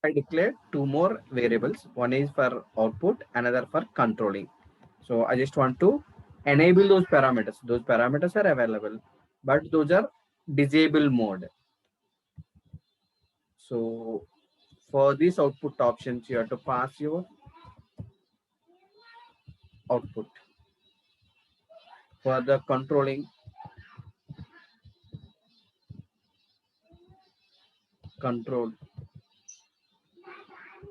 I declared two more variables. One is for output, another for controlling. So I just want to enable those parameters. Those parameters are available, but those are disable mode. So for these output options, you have to pass your output. For the controlling, control,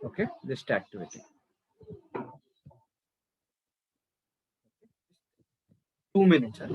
okay, this activity. 2 minutes. Sir.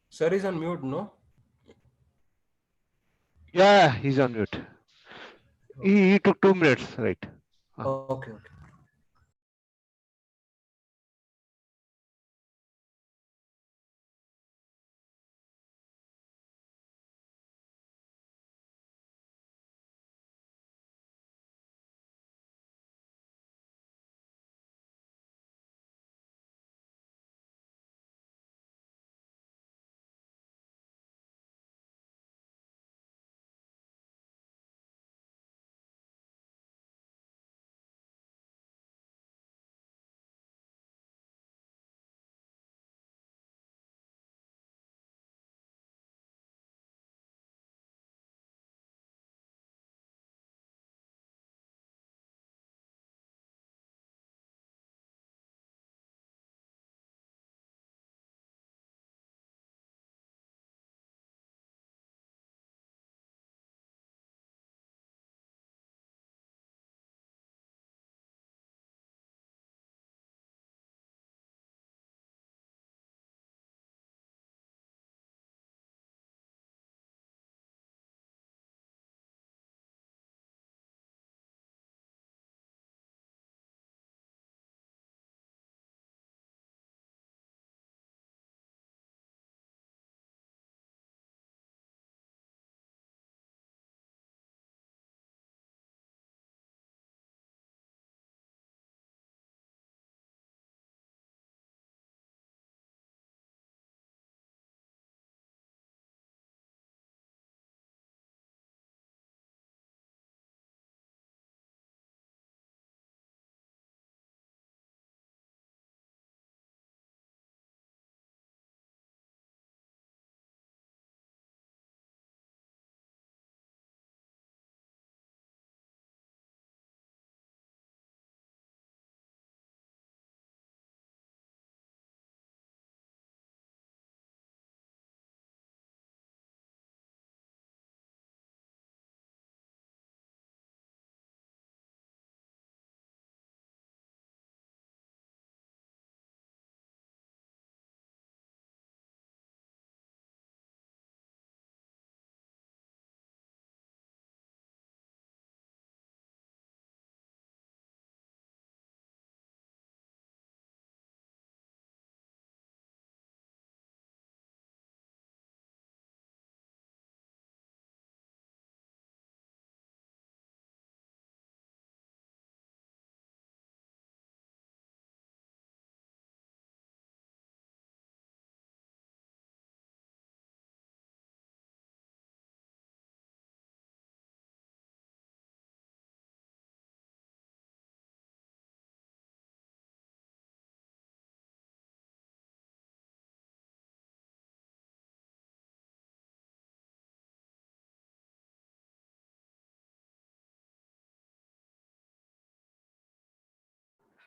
Sir is on mute, no? Yeah, he's on mute. He took 2 minutes, right? Okay, okay.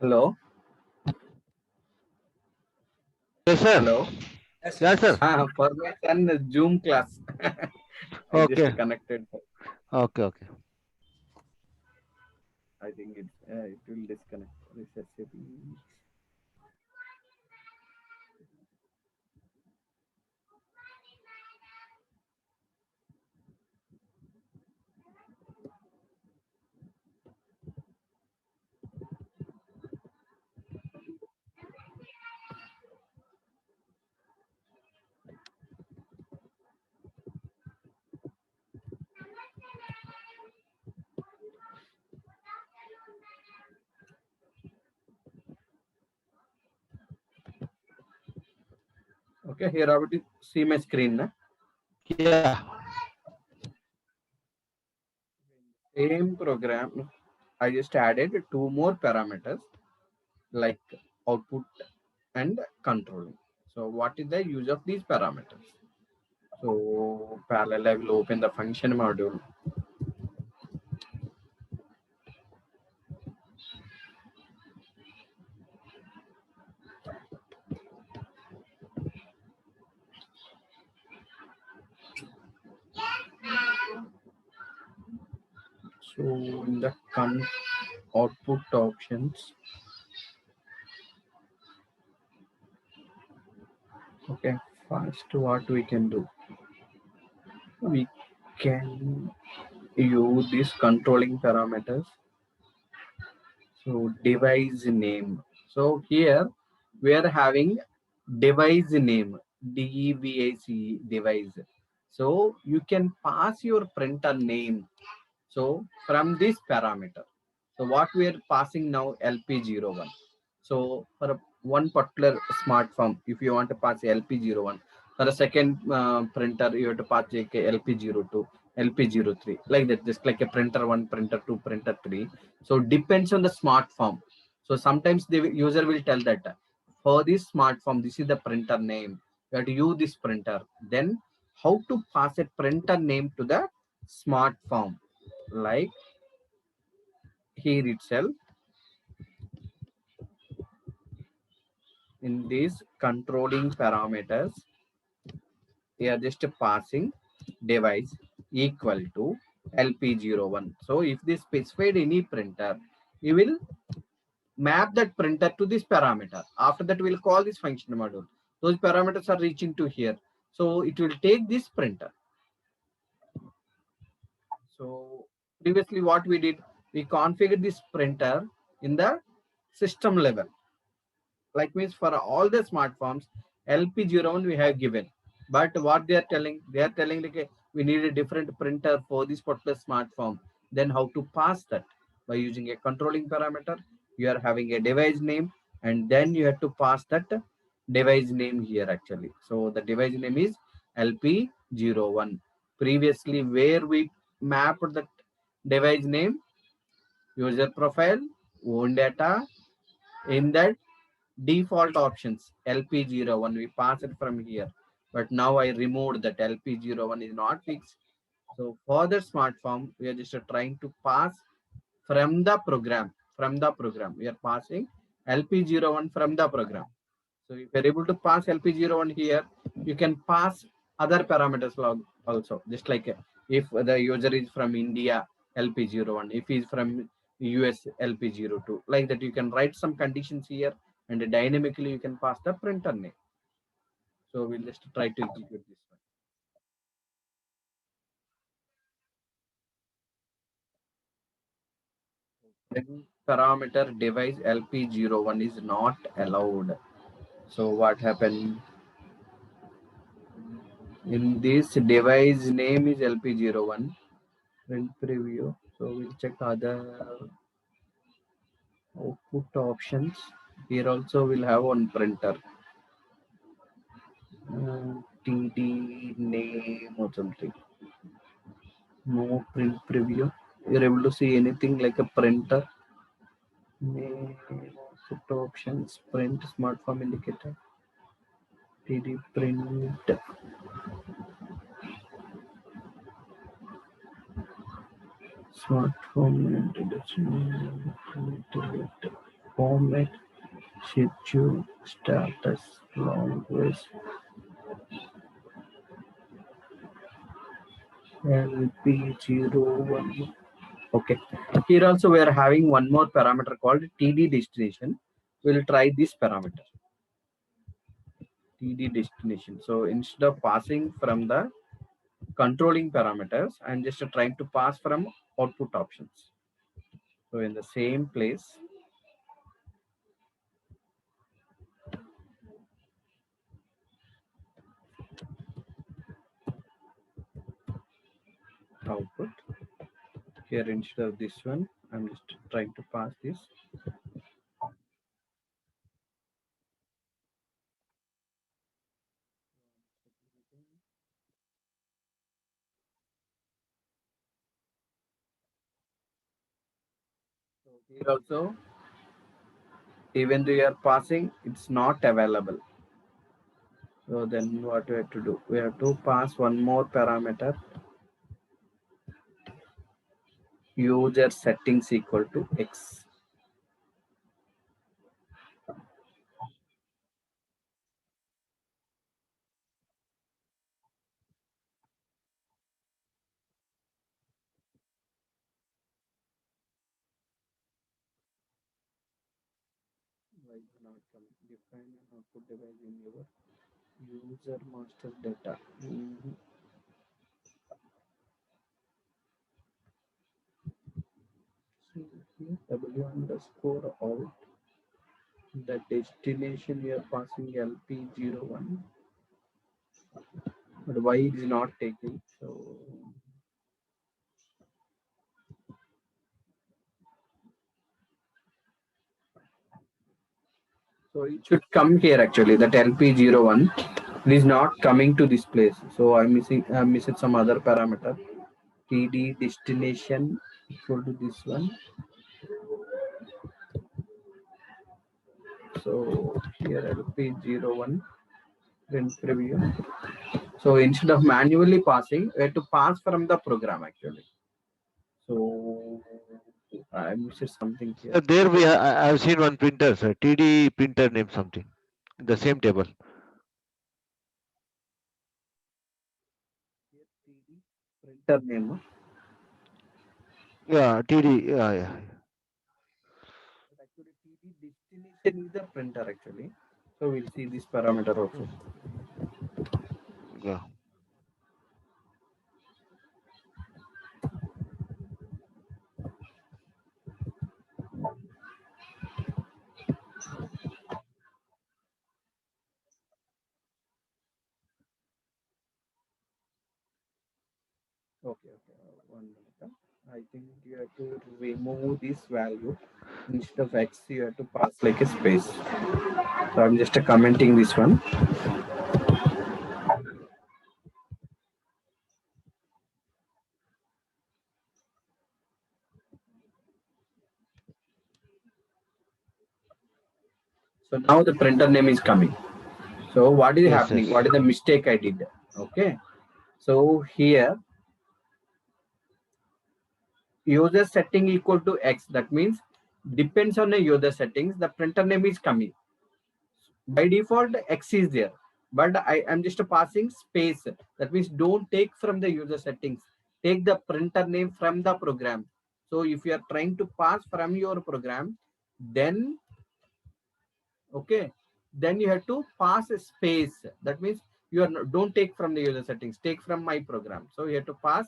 Hello. Yes, sir. Hello. Yes, Yes, sir. yes. For my son Zoom class. I just Okay. connected. Okay. Okay. I think it will disconnect. Recessive. Okay, here I will see my screen. Na? Yeah. Same program. I just added two more parameters like output and controlling. So what is the use of these parameters? So parallel, I will open the function module. So in the output options, okay, first what we can do, we can use these controlling parameters. So device name. So here we are having device name, DEVICE device. So you can pass your printer name. So from this parameter. So what we are passing now LP01. So for one particular smartphone, if you want to pass LP01, for a second printer, you have to pass LP02, LP03, like that, just like a printer one, printer two, printer three. So depends on the smartphone. So sometimes the user will tell that for this smartphone, this is the printer name. You have to use this printer. Then how to pass a printer name to the smartphone? Like here itself, in these controlling parameters, we are just passing device equal to LP01. So if they specified any printer, we will map that printer to this parameter. After that, we'll call this function module. Those parameters are reaching to here. So it will take this printer. So previously what we did, we configured this printer in the system level. Like means for all the smartphones, LP01 we have given. But what they are telling like we need a different printer for this particular smartphone. Then how to pass that? By using a controlling parameter, you are having a device name, and then you have to pass that device name here actually. So the device name is LP01. Previously, where we mapped that device name, user profile, own data, in that default options LP01 we pass it from here, but now I removed that. LP01 is not fixed. So for the smartphone, we are just trying to pass from the program. We are passing LP01 from the program. So if you're able to pass LP01 here, you can pass other parameters also. Just like if the user is from India, LP01, if he's from US, LP02, like that, you can write some conditions here and dynamically you can pass the printer name. So we'll just try to execute this one. Then parameter device LP01 is not allowed. So what happened? In this device name is LP01. Print preview. So we'll check other output options. Here also we'll have one printer. TD name or something. No print preview. You're able to see anything like a printer. Name, output options, print, smartphone indicator. TD print. Smartphone introduction. format schedule status language LP01. Okay, here also we are having one more parameter called TD destination. We'll try this parameter TD destination. So instead of passing from the controlling parameters, I'm just trying to pass from output options. So in the same place, output here, instead of this one, I'm just trying to pass this. So here also, even though you are passing, it's not available. So then what we have to do? We have to pass one more parameter, user settings equal to X. Why is not coming? Define an output device in your user master data. So here W underscore out, the destination we are passing LP01, but why it is not taking? So it should come here actually. That LP01 is not coming to this place. So I'm missing some other parameter. TD destination equal to this one. So here LP01 print preview. So instead of manually passing, we have to pass from the program actually. So I missed something here. There I've seen one printer, sir. TD printer name something. The same table. Printer name. Yeah, TD. Yeah. Actually, TD destination is the printer actually. So we'll see this parameter also. Yeah. Okay. 1 minute. I think you have to remove this value. Instead of X, you have to pass like a space. So I'm just commenting this one. So now the printer name is coming. So what is happening? Yes. What is the mistake I did? Okay. So here, user setting equal to X. That means depends on the user settings, the printer name is coming. By default, X is there, but I am just passing space. That means don't take from the user settings. Take the printer name from the program. So if you are trying to pass from your program, then okay, then you have to pass a space. That means you are don't take from the user settings, take from my program. So you have to pass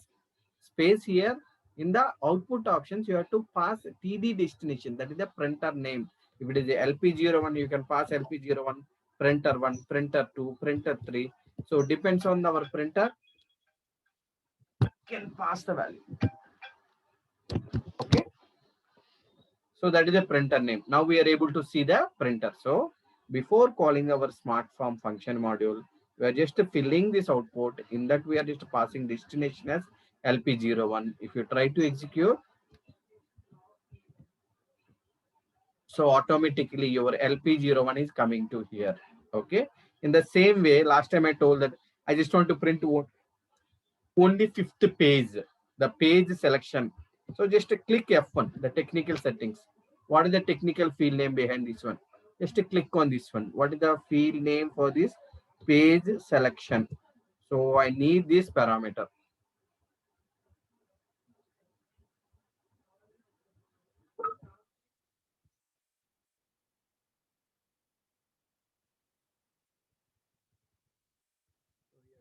space here. In the output options, you have to pass TD destination, that is the printer name. If it is a LP01, you can pass LP01, printer 1, printer 2, printer 3. So depends on our printer, can pass the value. Okay. So that is the printer name. Now we are able to see the printer. So before calling our smart form function module, we are just filling this output. In that we are just passing destination as LP01. If you try to execute, so automatically your LP01 is coming to here. Okay. In the same way, last time I told that I just want to print only 5th page, the page selection. So just click F1, the technical settings. What is the technical field name behind this one? Just to click on this one. What is the field name for this page selection? So I need this parameter.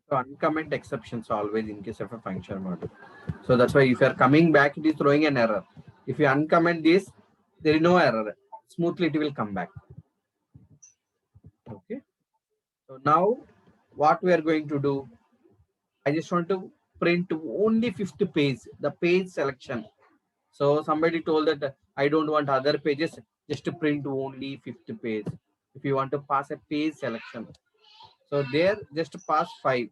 So uncomment exceptions always in case of a function model. So that's why if you are coming back, it is throwing an error. If you uncomment this, there is no error. Smoothly it will come back. Okay. So now what we are going to do, I just want to print only fifth page, the page selection. So somebody told that I don't want other pages, just to print only fifth page. If you want to pass a page selection, so there just pass 5.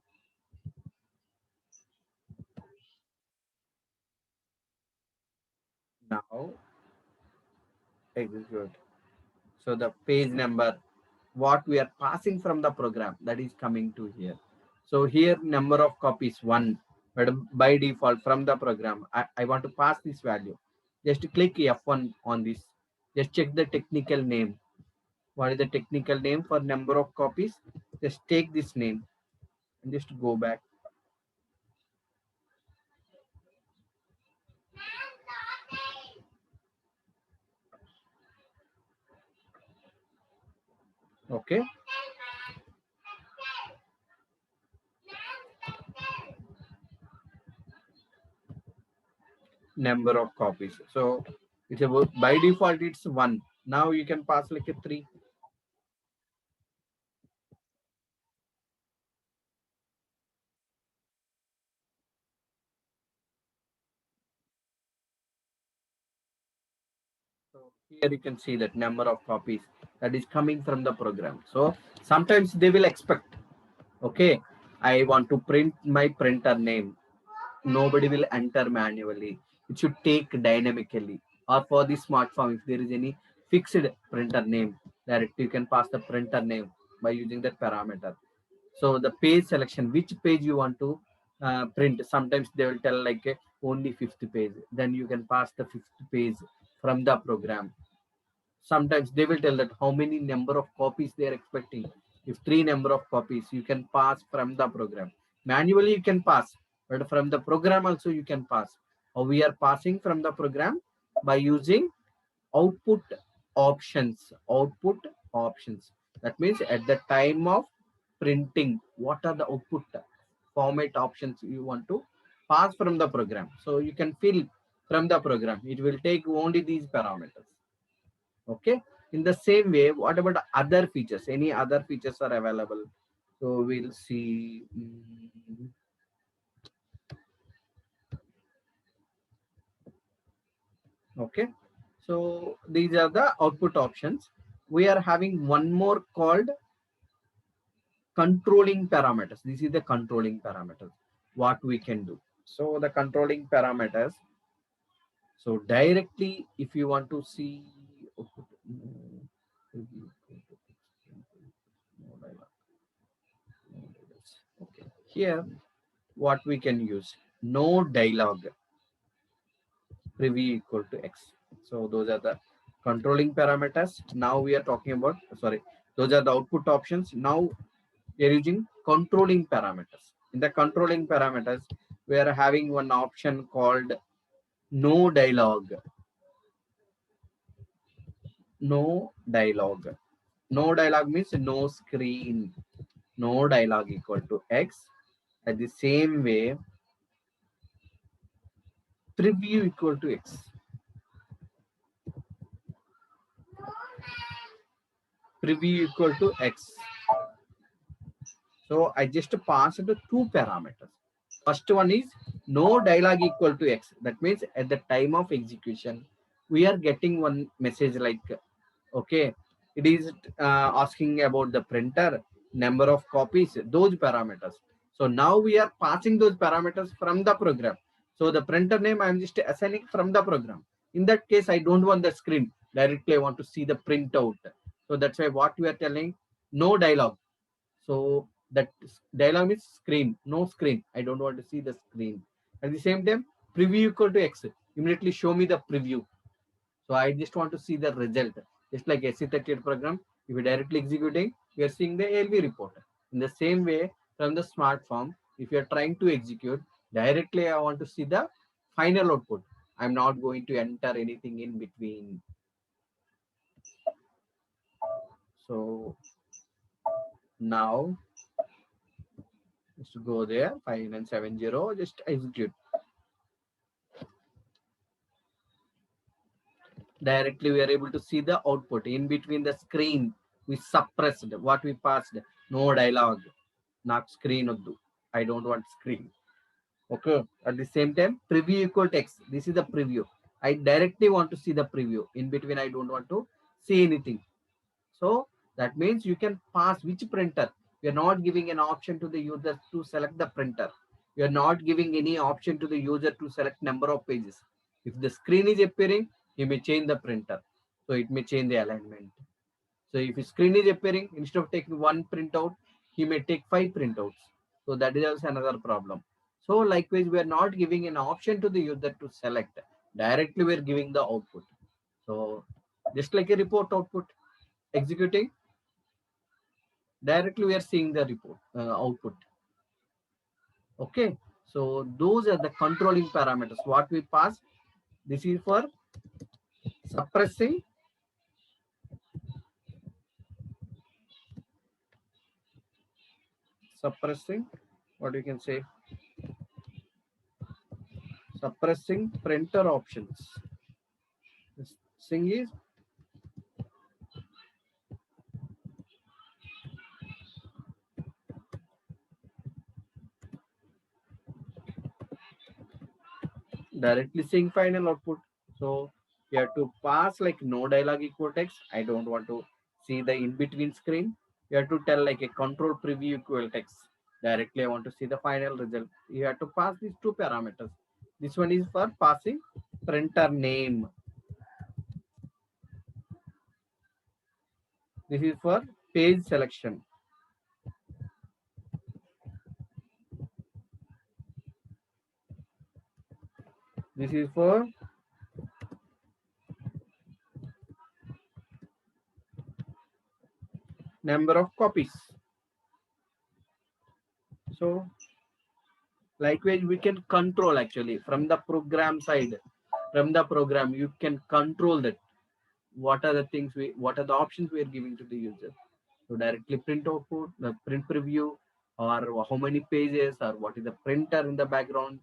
Now execute. So the page number, what we are passing from the program, that is coming to here. So here number of copies 1, but by default from the program, I want to pass this value. Just click F1 on this. Just check the technical name. What is the technical name for number of copies? Just take this name and just go back. Okay. Number of copies. So it's about, by default it's 1. Now you can pass like a 3. So here you can see that number of copies that is coming from the program. So sometimes they will expect, okay, I want to print my printer name. Nobody will enter manually. It should take dynamically. Or for the smartphone, if there is any fixed printer name, directly you can pass the printer name by using that parameter. So the page selection, which page you want to print. Sometimes they will tell like only fifth page. Then you can pass the fifth page from the program. Sometimes they will tell that how many number of copies they are expecting. If 3 number of copies, you can pass from the program. Manually you can pass, but from the program also you can pass. Or we are passing from the program by using output options. Output options. That means at the time of printing, what are the output format options you want to pass from the program. So you can fill from the program. It will take only these parameters. Okay. In the same way, what about other features? Any other features are available? So we'll see. Okay. So these are the output options. We are having one more called controlling parameters. This is the controlling parameters. What we can do. So the controlling parameters. So directly, if you want to see output, okay. Here, what we can use, no dialogue, preview equal to X. So those are the controlling parameters. Now we are talking about, sorry, those are the output options. Now we are using controlling parameters. In the controlling parameters, we are having one option called no dialogue. No dialogue. No dialogue means no screen. No dialogue equal to X. At the same way, preview equal to X. Preview equal to X. So I just passed the 2 parameters. First one is no dialogue equal to X. That means at the time of execution, we are getting one message like, okay, it is asking about the printer, number of copies, those parameters. So now we are passing those parameters from the program. So the printer name I am just assigning from the program. In that case, I don't want the screen. Directly I want to see the printout. So that's why what we are telling, no dialogue. So that dialog is screen, no screen. I don't want to see the screen. At the same time, preview equal to X. Immediately show me the preview. So I just want to see the result. Just like SC38 program, if you directly executing, we are seeing the ALV report. In the same way, from the smart form, if you are trying to execute directly, I want to see the final output. I'm not going to enter anything in between. So now just go there 5970, just execute. Directly we are able to see the output. In between the screen we suppressed what we passed. No dialogue, not screen oddu. I don't want screen. Okay, at the same time preview equal text. This is the preview. I directly want to see the preview. In between I don't want to see anything. So that means you can pass which printer. We are not giving an option to the user to select the printer. We are not giving any option to the user to select number of pages. If the screen is appearing, you may change the printer. So it may change the alignment. So if his screen is appearing, instead of taking one printout, he may take 5 printouts. So that is also another problem. So likewise, we are not giving an option to the user to select. Directly, we are giving the output. So just like a report output, executing, directly we are seeing the report output. Okay. So those are the controlling parameters. What we pass, this is for suppressing, what you can say, suppressing printer options. This thing is directly seeing final output. So you have to pass like no dialogue equal text. I don't want to see the in between screen. You have to tell like a control preview equal text. Directly I want to see the final result. You have to pass these two parameters. This one is for passing printer name. This is for page selection. This is for number of copies. So likewise, we can control actually from the program side. From the program, you can control that. What are the things what are the options we are giving to the user? So directly print output, the print preview, or how many pages, or what is the printer in the background.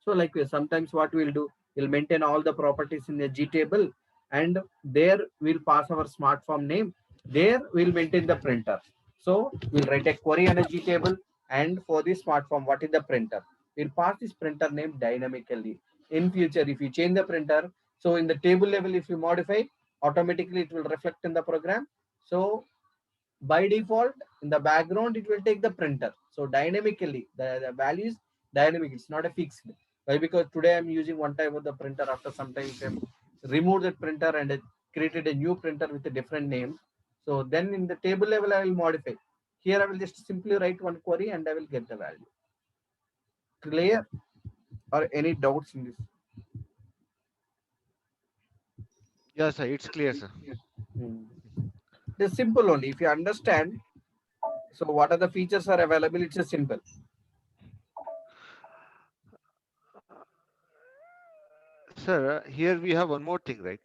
So like sometimes what we'll do, we'll maintain all the properties in the G table, and there we'll pass our smart form name. There we'll maintain the printer. So we'll write a query on a G table, and for this smart form, what is the printer? We'll pass this printer name dynamically. In future, if you change the printer, so in the table level, if you modify, automatically it will reflect in the program. So by default in the background it will take the printer. So dynamically the value is dynamic, it's not a fixed. Why? Because today I'm using one type of the printer, after some time I remove that printer and I created a new printer with a different name. So then in the table level I will modify. Here I will just simply write one query and I will get the value. Clear? Or any doubts in this? Yes, sir. It's clear, sir. It's simple only. If you understand, so what are the features are available, it's a simple. Sir, here we have one more thing, right?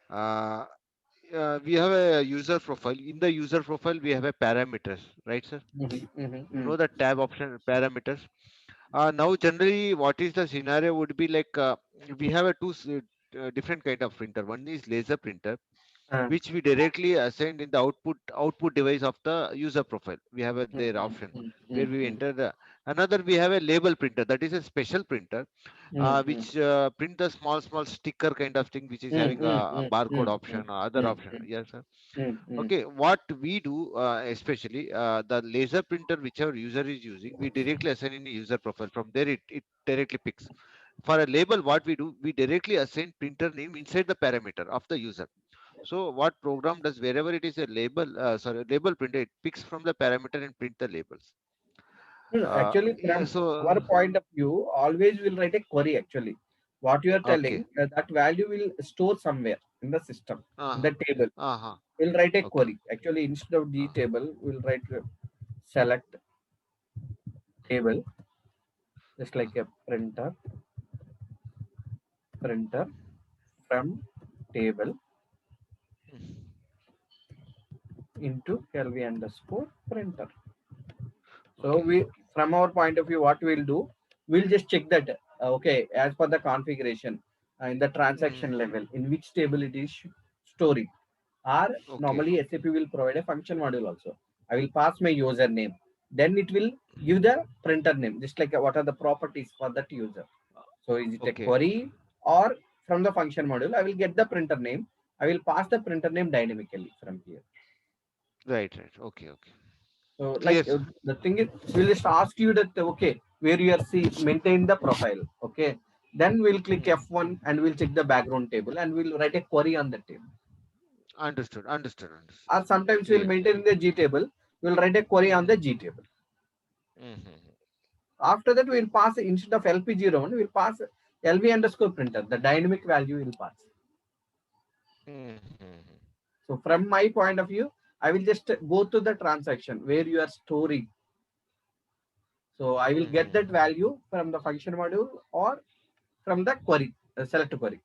Uh, we have a user profile. In the user profile, we have a parameters, right, sir? You know the tab option parameters. Now, generally, what is the scenario would be like we have a different kind of printer. One is laser printer, which we directly assign in the output device of the user profile. We have a their option where we enter the another. We have a label printer, that is a special printer which print the small sticker kind of thing, which is having a barcode option or other option. Yes, sir. Okay, what we do, especially the laser printer, whichever user is using, we directly assign in the user profile. From there, it directly picks. For a label, what we do, we directly assign printer name inside the parameter of the user. So what program does, wherever it is a label, label printer, it picks from the parameter and print the labels. Actually, Yeah, from so our point of view, always we'll write a query actually. what you are Okay. telling, that value will store somewhere in the system, in the table. Uh-huh. We'll write a Okay. query. Actually, instead of the table, we'll write select table, just like a printer from table into LV underscore printer. So Okay. we, from our point of view, what we'll do, we'll just check that, okay, as per the configuration in the transaction level, in which table it is storing. Or Okay. normally SAP will provide a function module also. I will pass my username. Then it will give the printer name, just like what are the properties for that user. So is it a Okay. query or from the function module, I will get the printer name. I will pass the printer name dynamically from here. Right. Right. Okay. Okay. So Clear, like sir. the thing is, we'll just ask you that, okay, where you are see maintain the profile. Okay. Then we'll click F1 and we'll check the background table and we'll write a query on the table. Understood. Understood. Understood. Or sometimes we'll Clear. maintain the G table. We'll write a query on the G table. Mm-hmm. After that, we'll pass instead of LP01, we'll pass LV underscore printer. The dynamic value will pass. Mm-hmm. So from my point of view, I will just go to the transaction where you are storing. So I will get that value from the function module or from the query, select query.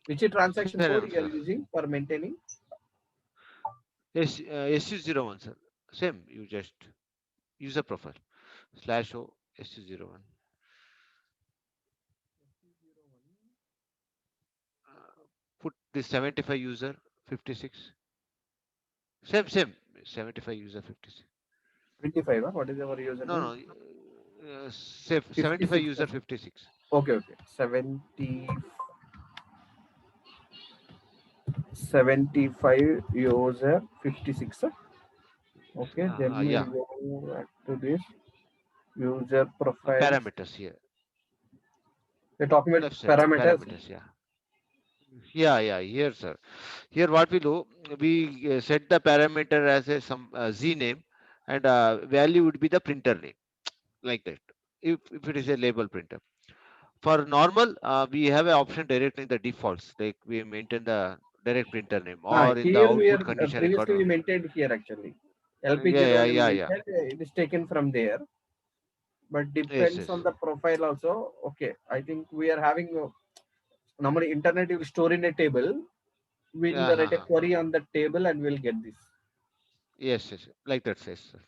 Which transaction Fair code enough, you are sir. using for maintaining? Yes, SU01, sir. Same. You just user profile /o SU01. Put the 75 user 56. Same. 75 user 56. 25. Huh? What is our No, username? no. Save 75 56. user 56. Okay. 75 user 56. Huh? Okay. Then Yeah. we'll go back to this user profiles. Parameters here. We're talking about Left side. parameters. Parameters. Yeah. Yeah. Here, sir. Here, what we do, we set the parameter as a some z name, and value would be the printer name, like that. If it is a label printer. For normal, we have an option directly in the defaults, like we maintain the direct printer name or in the Here we output are condition record. previously we maintained here actually. LP01 we Yeah. maintained, it is taken from there, but depends on Yes. the profile also. Okay, I think we are having normally internet you will store in a table. We'll write a Uh-huh. query on the table and we'll get this. Yes. Like that says, sir.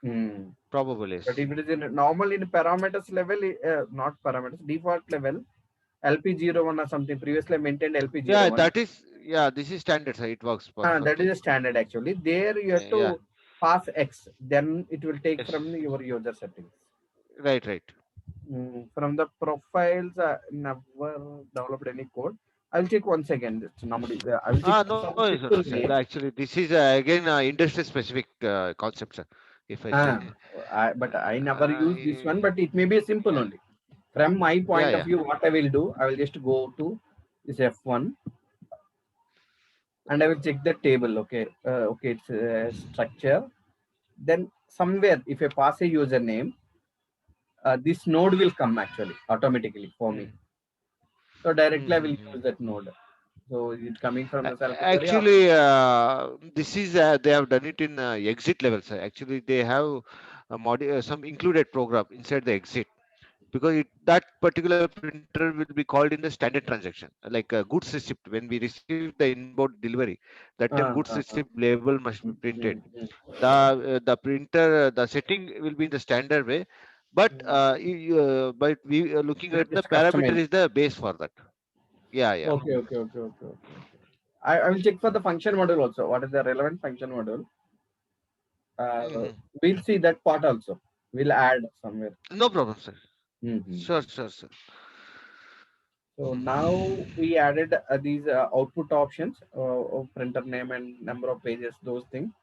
Hmm. Probably But yes. if it is in normal in parameters level, not parameters, default level, LP01 or something previously I maintained Yeah, LP01. that is, this is standard, sir. It works That is perfectly. a standard actually. There you have Yeah. to pass X, then it will take Yes. from your user settings. Right. From the profiles, never developed any code. I'll check once again. Normally, I will check No, some no, simple sir. way. Actually, this is again industry specific concept, sir. If I say, Ah, but I never use this uh, one, but it may be simple yeah, only. From my point of yeah. view, what I will do, I will just go to this F1 and I will check the table. Okay, it's a structure. Then somewhere, if I pass a username, this node will come actually automatically for me. Mm. So directly I will Mm-hmm. use that node. So is it coming from the select query or Actually, this is they have done it in exit level, sir. Actually, they have some included program inside the exit, because that particular printer will be called in the standard transaction, like a goods receipt. When we receive the inbound delivery, that time goods receipt label must be printed. The printer, the setting will be in the standard way, but but we are looking We'll at the just parameter customize. is the base for that. Yeah. Okay. I will check for the function module also. What is the relevant function module? Hmm. We'll see that part also. We'll add somewhere. No problem, sir. Mhm. Sure. So now we added these output options of printer name and number of pages, those things,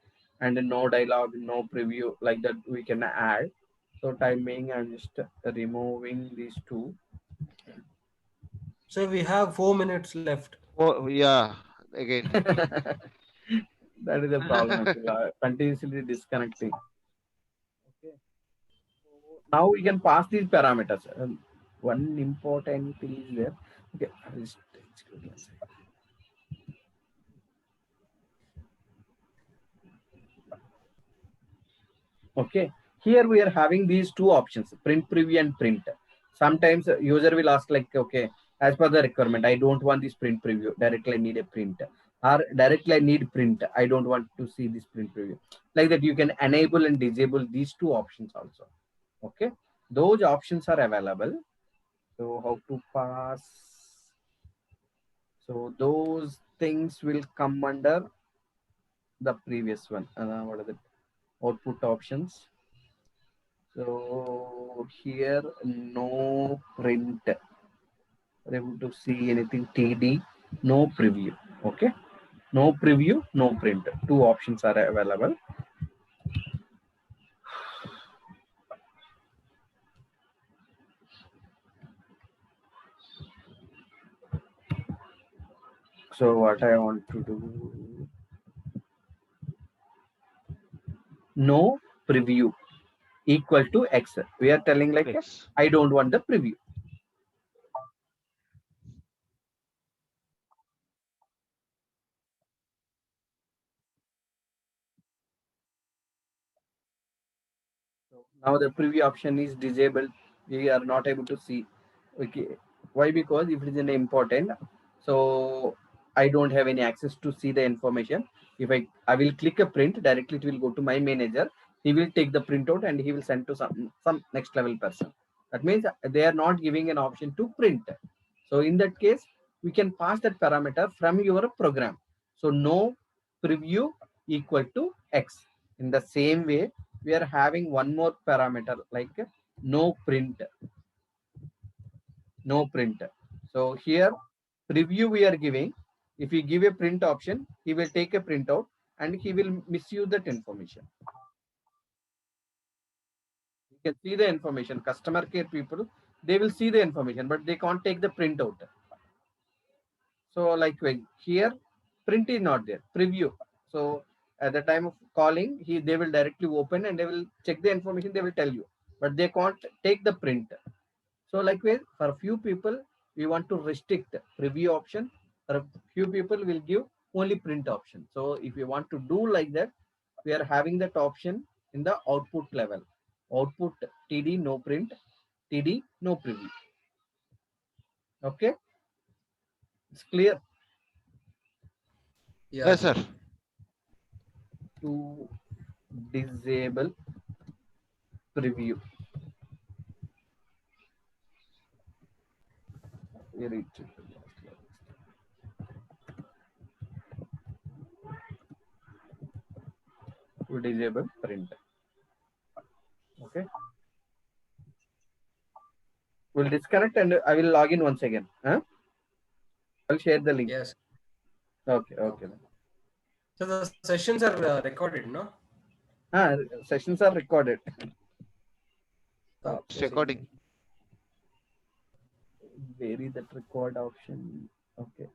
and no dialog, no preview like that we can add. So timing, I'm just removing these two. So we have 4 minutes left. Oh, yeah. Again. That is a problem actually. Continuously disconnecting. Okay. So now we can pass these parameters. one important thing is there. Okay, I will exclude one second. Okay, here we are having these two options, print preview and print. Sometimes user will ask like, okay, as per the requirement, I don't want this print preview, directly I need a print, or directly I need print, I don't want to see this print preview. Like that, you can enable and disable these two options also. Okay, those options are available. So how to pass? So those things will come under the previous one. What are the output options? So here no print. Are able to see anything TD, no preview. Okay, no preview, no print. Two options are available. So what I want to do, no preview equal to X. We are telling like X. I don't want the preview. So now the preview option is disabled. We are not able to see. Okay, why? Because if it is an important, so I don't have any access to see the information. If I will click a print directly, it will go to my manager. He will take the printout and he will send to some next level person. That means they are not giving an option to print. So in that case, we can pass that parameter from your program. So no preview equal to X. In the same way, we are having one more parameter like no print. No print. So here preview we are giving. If we give a print option, he will take a printout and he will misuse that information. You can see the information. Customer care people, they will see the information, but they can't take the printout. So like here, print is not there. Preview. So at the time of calling, they will directly open and they will check the information. They will tell you, but they can't take the print. So likewise, for a few people, we want to restrict preview option. For a few people, will give only print option. So if you want to do like that, we are having that option in the output level. Output TD no print, TD no preview. Okay, it's clear. Yeah, Yes, sir. To disable preview. Very tricky. To disable print. Okay. We'll disconnect and I will log in once again. Huh? I'll share the link. yes. Okay. Okay. So the sessions are recorded, no? Sessions are recorded. It's recording. Vary that record option. Okay.